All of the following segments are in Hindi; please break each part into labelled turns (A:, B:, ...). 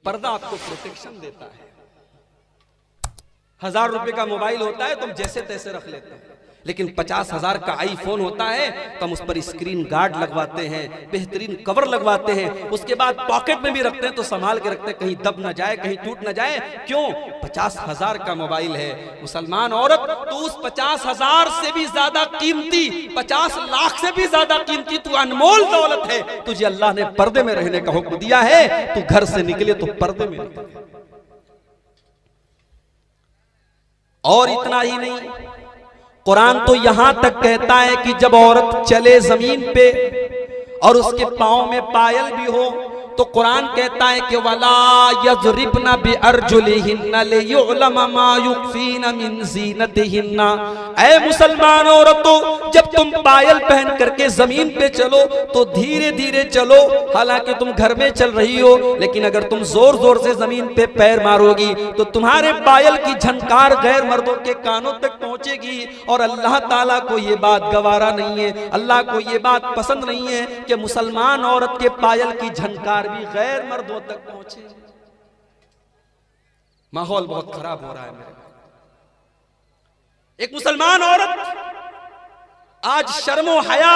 A: पर्दा आपको प्रोटेक्शन देता है। 1000 रुपए का मोबाइल होता है, तुम जैसे तैसे रख लेते हैं, लेकिन 50,000 का आईफोन होता है तो हम उस पर स्क्रीन गार्ड लगवाते हैं, बेहतरीन कवर लगवाते हैं, उसके बाद पॉकेट में भी रखते हैं तो संभाल के रखते हैं, कहीं दब ना जाए, कहीं टूट ना जाए। क्यों? 50,000 का मोबाइल है। मुसलमान औरत तो उस 50,000 से भी ज्यादा कीमती, 50 लाख से भी ज्यादा कीमती, तू अनमोल दौलत है। तुझे अल्लाह ने पर्दे में रहने का हुक्म दिया है, तू घर से निकले तो पर्दे में निकले। और इतना ही नहीं, कुरान तो यहां तक कहता है कि जब औरत चले जमीन पे और उसके पांव में पायल भी हो तो कुरान कहता है कि वला यज़रिबना बिअरजुलिहिन्ना लियुअलम मा युखफीना मिन ज़ीनतिहिन्ना। ऐ मुसलमान औरतों, जब तुम पायल पहन करके जमीन पे चलो तो धीरे धीरे चलो। हालांकि तुम घर में चल रही हो, लेकिन अगर तुम जोर जोर से जमीन पे पैर मारोगी तो तुम्हारे पायल की झनकार गैर मर्दों के कानों तक पहुंचेगी। और अल्लाह ताला को ये बात गवारा नहीं है, अल्लाह को ये बात पसंद नहीं है कि मुसलमान औरत के पायल की झनकार भी गैर मर्दों तक पहुंचे। माहौल बहुत खराब हो रहा है मेरे। एक मुसलमान औरत आज शर्मो हया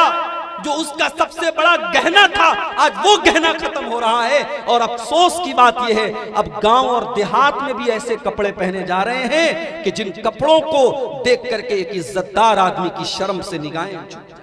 A: जो उसका सबसे बड़ा गहना था, आज वो गहना खत्म हो रहा है। और अफसोस की बात यह है, अब गांव और देहात में भी ऐसे कपड़े पहने जा रहे हैं कि जिन कपड़ों को देख करके एक इज्जतदार आदमी की शर्म से निगाहें झुक जाएं।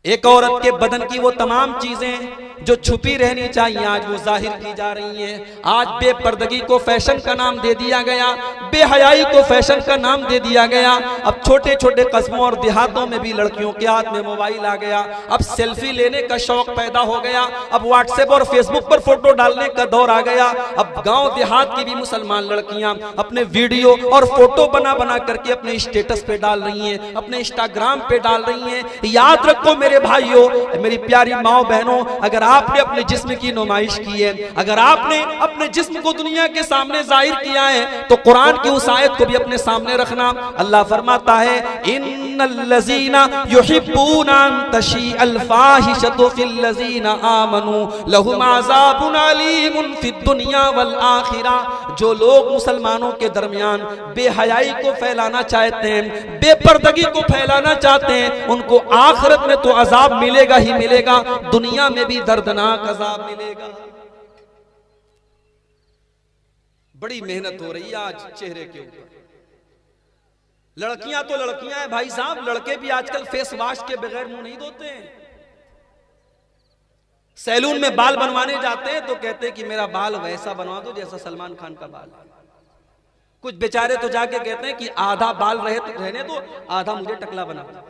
A: एक औरत के बदन की वो तमाम चीजें जो छुपी रहनी चाहिए आज वो जाहिर की जा रही हैं। आज बेपर्दगी को फैशन का नाम दे दिया गया, बेहयाई को फैशन का नाम दे दिया गया। अब छोटे छोटे कस्बों और देहातों में भी लड़कियों के हाथ में मोबाइल आ गया। अब सेल्फी लेने का शौक पैदा हो गया, अब व्हाट्सएप और फेसबुक पर फोटो डालने का दौर आ गया। अब गांव देहात की भी मुसलमान लड़कियां अपने वीडियो और फोटो बना बना करके अपने स्टेटस पे डाल रही हैं, अपने इंस्टाग्राम पे डाल रही हैं। याद रखो मेरे भाइयों, मेरी प्यारी माओ बहनों, अगर आपने अपने जिस्म की नुमाइश की है, अगर आपने अपने जिस्म को दुनिया के सामने जाहिर किया है, तो कुरान की उस आयत को भी अपने सामने रखना। अल्लाह फरमाता है, इन्नल्लज़ीना युहिब्बूना अन तशीअल फाहिशतु फिल्लज़ीना आमनू लहुम अज़ाबुन अलीमुन फिद दुनिया वल आखिरा। जो लोग मुसलमानों के दरमियान बेहयाई को फैलाना चाहते हैं, बेपर्दगी को फैलाना चाहते हैं, उनको आखिरत में तो अजाब मिलेगा ही मिलेगा, दुनिया में भी दर्दनाक अजाब मिलेगा। बड़ी मेहनत हो रही है आज चेहरे के ऊपर। लड़कियां तो लड़कियां हैं भाई साहब, लड़के भी आजकल फेस वॉश के बगैर मुंह नहीं धोते हैं। सैलून में बाल बनवाने जाते हैं तो कहते हैं कि मेरा बाल वैसा बनवा दो जैसा सलमान खान का बाल है। कुछ बेचारे तो जाके कहते हैं कि आधा बाल रहने दो, आधा मुझे टकला बना दो।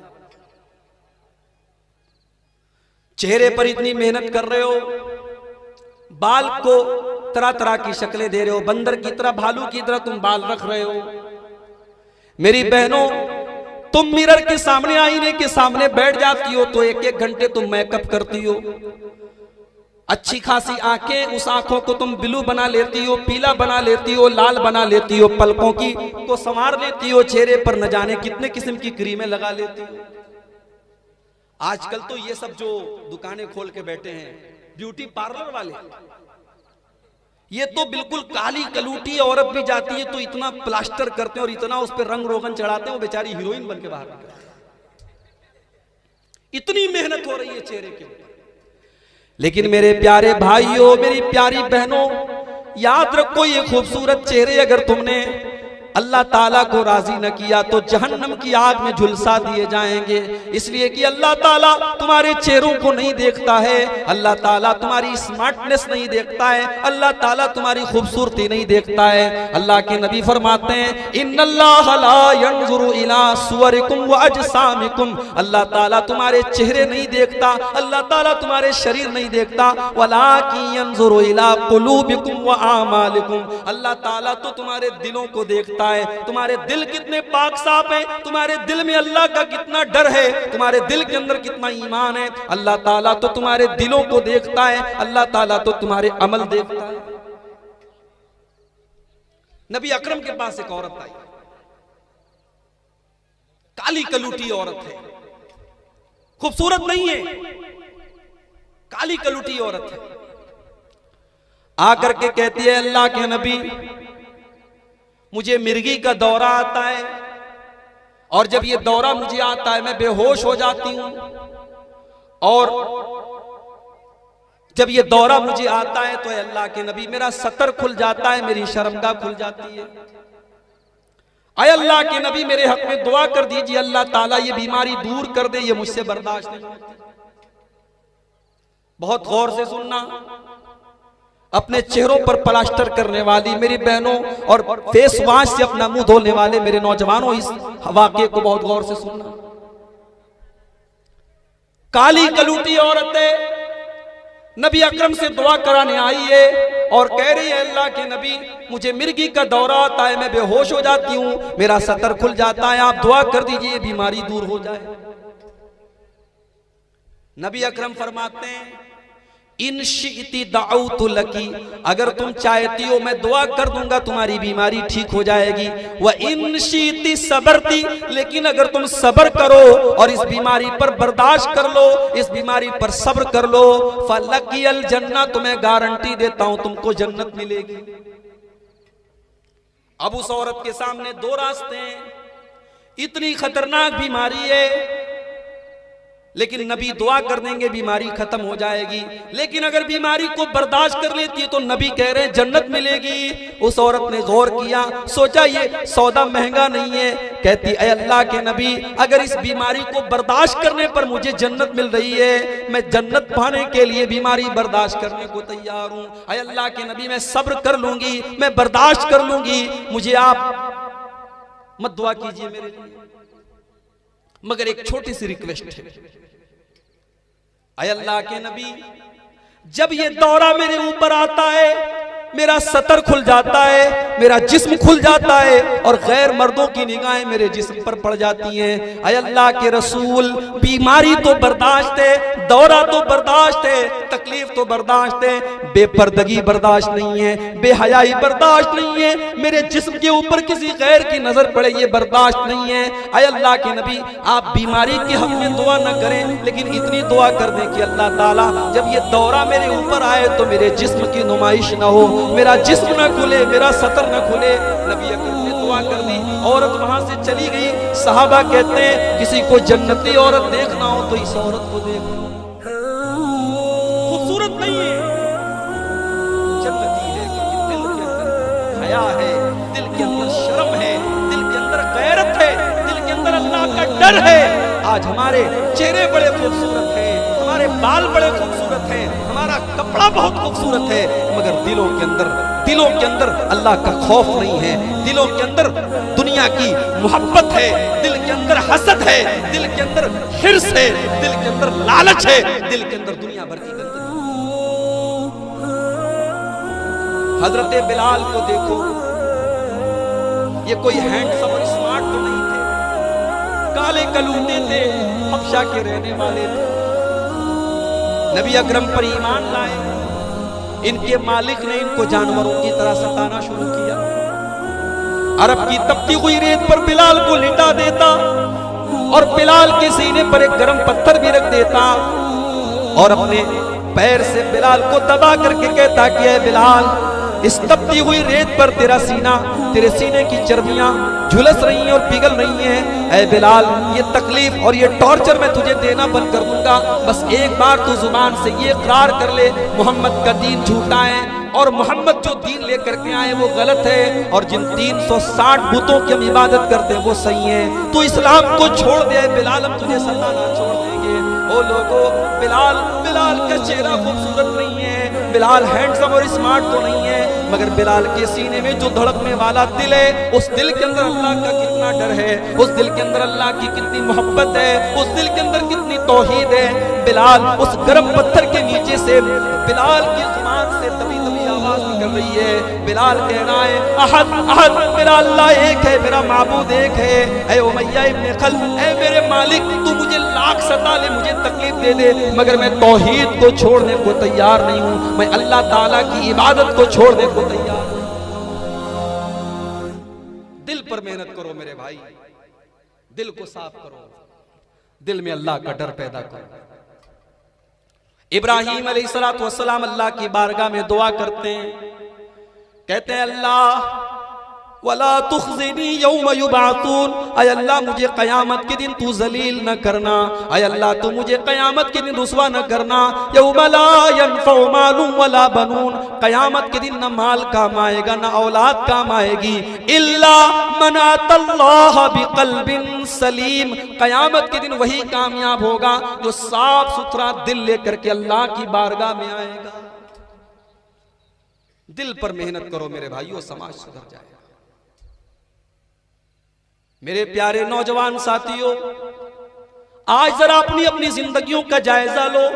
A: चेहरे पर इतनी मेहनत कर रहे हो, बाल को तरह तरह की शक्लें दे रहे हो, बंदर की तरह, भालू की तरह तुम बाल रख रहे हो। मेरी बहनों, तुम मिरर के सामने, आईने के सामने बैठ जाती हो तो एक एक घंटे तुम मेकअप करती हो। अच्छी खासी आंखें, उस आंखों को तुम ब्लू बना लेती हो, पीला बना लेती हो, लाल बना लेती हो, पलकों की को संवार लेती हो, चेहरे पर न जाने कितने किस्म की क्रीमें लगा लेती हो। आजकल तो ये सब जो दुकानें खोल के बैठे हैं ब्यूटी पार्लर वाले, ये तो बिल्कुल काली कलूटी औरत भी जाती है तो इतना प्लास्टर करते हैं और इतना उस पर रंग रोगन चढ़ाते हैं, वो बेचारी हीरोइन बन के बाहर निकलती है। इतनी मेहनत हो रही है चेहरे के ऊपर। लेकिन मेरे प्यारे भाइयों, मेरी प्यारी बहनों, याद रखो, ये खूबसूरत चेहरे अगर तुमने अल्लाह ताला को राजी न किया तो जहन्नम की आग में झुलसा दिए जाएंगे। इसलिए कि अल्लाह ताला तुम्हारे चेहरों को नहीं देखता है, अल्लाह ताला तुम्हारी स्मार्टनेस नहीं देखता है, अल्लाह ताला तुम्हारी खूबसूरती नहीं देखता है। अल्लाह के नबी फरमाते हैं, इन्नल्लाह ला यंजुरु इला सुवरिकुम व अजसामिकुम। अल्लाह ताला तुम्हारे चेहरे नहीं देखता, अल्लाह ताला तुम्हारे शरीर नहीं देखता, वलाकिन यंजुरु इला कुलूबिकुम व आमालिकुम। अल्लाह ताला तो तुम्हारे दिलों को देखता है, तुम्हारे दिल कितने पाक साफ है, तुम्हारे दिल में अल्लाह का कितना डर है, तुम्हारे दिल के अंदर कितना ईमान है। अल्लाह ताला तो तुम्हारे दिलों को देखता है, अल्लाह ताला तो तुम्हारे अमल देखता है। नबी अकरम के पास एक औरत आई, काली कलूटी औरत है, खूबसूरत नहीं है, काली कलूटी औरत है। आकर के कहती है अल्लाह के नबी मुझे मिर्गी का दौरा आता है और जब ये दौरा मुझे आता है मैं बेहोश हो जाती हूं और जब ये दौरा मुझे आता है तो अल्लाह के नबी मेरा सतर खुल जाता है, मेरी शर्मगाह खुल जाती है। अय अल्लाह के नबी मेरे हक में दुआ कर दीजिए, अल्लाह ताला ये बीमारी दूर कर दे, ये मुझसे बर्दाश्त नहीं होती। बहुत गौर से सुनना, अपने चेहरों पर प्लास्टर करने वाली मेरी बहनों और फेस वॉश से अपना मुंह धोने वाले मेरे नौजवानों, इस वाकये को बहुत गौर से सुनना। काली कलूटी औरतें नबी अकरम से दुआ कराने आई है और कह रही है अल्लाह के नबी मुझे मिर्गी का दौरा आता है, मैं बेहोश हो जाती हूं, मेरा सतर खुल जाता है, आप दुआ कर दीजिए बीमारी दूर हो जाए। नबी अकरम फरमाते हैं इन शिअति दअउतु लकी, अगर तुम चाहती हो मैं दुआ कर दूंगा तुम्हारी बीमारी ठीक हो जाएगी। व इन शिअति सबरती, लेकिन अगर तुम सब्र करो और इस बीमारी पर बर्दाश्त कर लो, इस बीमारी पर सब्र कर लो, फलकियल जन्नत, तुम्हें गारंटी देता हूं तुमको जन्नत मिलेगी। अब उस औरत के सामने दो रास्ते हैं, इतनी खतरनाक बीमारी है लेकिन नबी दुआ कर देंगे बीमारी खत्म हो जाएगी, लेकिन अगर बीमारी को बर्दाश्त कर लेती है तो नबी कह रहे हैं जन्नत मिलेगी। उस औरत ने गौर किया, सोचा ये सौदा महंगा नहीं है, कहती ऐ अल्लाह के नबी अगर इस बीमारी को बर्दाश्त करने पर मुझे जन्नत मिल रही है, मैं जन्नत पाने के लिए बीमारी बर्दाश्त करने को तैयार हूं। ऐ अल्लाह के नबी मैं सब्र कर लूंगी, मैं बर्दाश्त कर लूंगी, मुझे आप मत दुआ कीजिए मेरे लिए, मगर एक छोटी सी रिक्वेस्ट है। ऐ अल्लाह के नबी जब ये दौरा मेरे ऊपर आता है मेरा सतर खुल जाता है, मेरा जिस्म खुल जाता है और गैर मर्दों की निगाहें मेरे जिस्म पर पड़ जाती हैं। ऐ अल्लाह के रसूल बीमारी तो बर्दाश्त है, दौरा तो बर्दाश्त है, तकलीफ तो बर्दाश्त है, बेपर्दगी बर्दाश्त नहीं है, बेहयाई बर्दाश्त नहीं है, मेरे जिस्म के ऊपर किसी गैर की नजर पड़े ये बर्दाश्त नहीं है। ऐ अल्लाह के नबी आप बीमारी के हक में दुआ न करें, लेकिन इतनी दुआ कर दें कि अल्लाह ताला जब ये दौरा मेरे ऊपर आए तो मेरे जिस्म की नुमाइश न हो, मेरा जिस्म न खुले, मेरा सतर न खुले। नबी अकरम ने दुआ कर दी, औरत वहां से चली गई। सहाबा कहते हैं किसी को जन्नती औरत देखना हो तो इस औरत को देखो, खूबसूरत नहीं है, जन्नती है क्योंकि दिल के अंदर हया है, दिल के अंदर शर्म है, दिल के अंदर गैरत है, दिल के अंदर अल्लाह का डर है। आज हमारे चेहरे बड़े खूबसूरत हैं, हमारे बाल बड़े खूबसूरत हैं, हमारा कपड़ा बहुत खूबसूरत है, मगर दिलों के अंदर अल्लाह का खौफ नहीं है, दिलों के अंदर दुनिया की मोहब्बत है, दिल के अंदर हसद है, दिल के अंदर हिर्स है, दिल के अंदर लालच है, दिल के अंदर दुनिया भर की गंदगी। हजरत बिलाल को देखो, ये कोई हैंडसम और स्मार्ट तो नहीं थे, काले कलूटे थे, हबशा के रहने वाले थे, नबी अकरम पर ईमान लाए। इनके मालिक ने इनको जानवरों की तरह सताना शुरू किया। अरब की तपती हुई रेत पर बिलाल को लिटा देता और बिलाल के सीने पर एक गर्म पत्थर भी रख देता और अपने पैर से बिलाल को दबा करके कहता कि ऐ बिलाल इस तपती हुई रेत पर तेरा सीना, तेरे सीने की चर्बियां झुलस रही हैं और पिघल रही हैं। ऐ बिलाल ये तकलीफ और ये टॉर्चर मैं तुझे देना बंद कर दूंगा, बस एक बार तू जुबान से ये इकरार कर ले मोहम्मद का दीन झूठा है और मोहम्मद जो दीन लेकर के आए वो गलत है और जिन 360 बुतों की हम इबादत करते हैं वो सही है। तू इस्लाम को छोड़ दे बिलाल, हम तुझे सताना छोड़ देंगे। ओ लोगों, बिलाल का चेहरा खूबसूरत नहीं है, बिलाल हैंडसम और स्मार्ट तो नहीं है, मगर बिलाल के सीने में जो धड़कने वाला दिल है, उस दिल के अंदर अल्लाह का कितना डर है, उस दिल के अंदर अल्लाह की कितनी मोहब्बत है, उस दिल के अंदर कितनी तौहीद है। बिलाल उस गर्म पत्थर के नीचे से बिलाल की जुबान से तभी आवाज निकल रही है, बिलाल कह रहा है अहद अहद, मेरा अल्लाह एक है, मेरा माबूद एक है। ऐ उमैया इब्न खल्फ, ऐ मेरे मालिक तू मुझे लाख सता ले, मुझे तकलीफ दे दे, मगर मैं तौहीद को छोड़ने को तैयार नहीं हूं, मैं अल्लाह ताला की इबादत को छोड़ने को तैयार हूं। दिल पर मेहनत करो मेरे भाई, दिल को साफ करो, दिल में अल्लाह का डर पैदा करो। इब्राहीम अलैहिस्सलातु वस्सलाम अल्लाह की बारगाह में दुआ करते हैं, कहते हैं अल्लाह वला तुखज़िनी यौम युबअसून, अय अल्लाह मुझे क़यामत के दिन तू जलील न करना, अय अल्लाह तू मुझे क़यामत के दिन रुसवा न करना। यौम ला यनफ़उ मालुन वला बनून, क़यामत के दिन न माल काम आएगा न औलाद काम आएगी, इल्ला मन अतल्लाह बिक़ल्बिन सलीम, क़यामत के दिन वही कामयाब होगा जो साफ सुथरा दिल लेकर के अल्लाह की बारगाह में आएगा। दिल पर मेहनत करो मेरे भाइयों, समाज सुधर जाएगा। मेरे प्यारे नौजवान साथियों, आज जरा अपनी अपनी जिंदगियों का जायजा लो।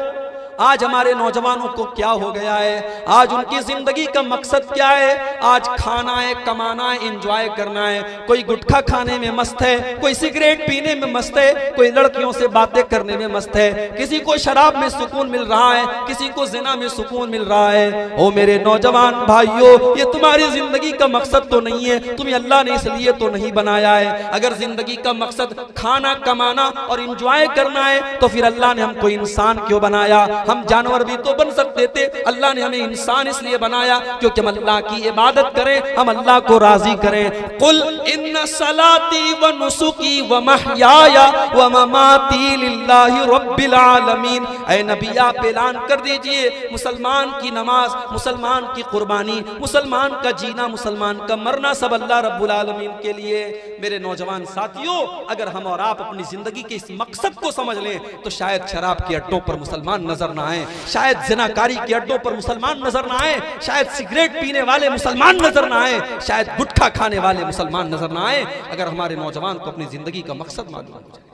A: आज हमारे नौजवानों को क्या हो गया है, आज उनकी जिंदगी का मकसद क्या है? आज खाना है, कमाना है, एंजॉय करना है। कोई गुटखा खाने में मस्त है, कोई सिगरेट पीने में मस्त है, कोई लड़कियों से बातें करने में मस्त है, किसी को शराब में सुकून मिल रहा है, किसी को जिना में सुकून मिल रहा है। ओ मेरे नौजवान भाइयों, ये तुम्हारी जिंदगी का मकसद तो नहीं है, तुम्हें अल्लाह ने इसलिए तो नहीं बनाया है। अगर जिंदगी का मकसद खाना कमाना और एंजॉय करना है तो फिर अल्लाह ने हमको इंसान क्यों बनाया? हम जानवर भी तो बन सकते थे, अल्लाह ने हमें इंसान इसलिए बनाया क्योंकि हम अल्लाह की इबादत करें, हम अल्लाह को राजी करें। कुल इन्ना सलाती व नुसुकी व महयाया व ममाती लिल्लाहि रब्बिल आलमीन, ऐ नबी आप ऐलान कर दीजिए, मुसलमान की नमाज, मुसलमान की कुर्बानी, मुसलमान का जीना, मुसलमान का मरना सब अल्लाह रब्बुल आलमीन के लिए। मेरे नौजवान साथियों, अगर हम और आप अपनी जिंदगी के इस मकसद को समझ लें तो शायद शराब के अड्डों पर मुसलमान नजर ना आए, शायद ज़िनाकारी के अड्डों पर मुसलमान नजर ना आए, शायद सिगरेट पीने वाले मुसलमान नजर ना आए, शायद गुटखा खाने वाले मुसलमान नजर ना आए, अगर हमारे नौजवान को अपनी जिंदगी का मकसद मालूम हो जाए।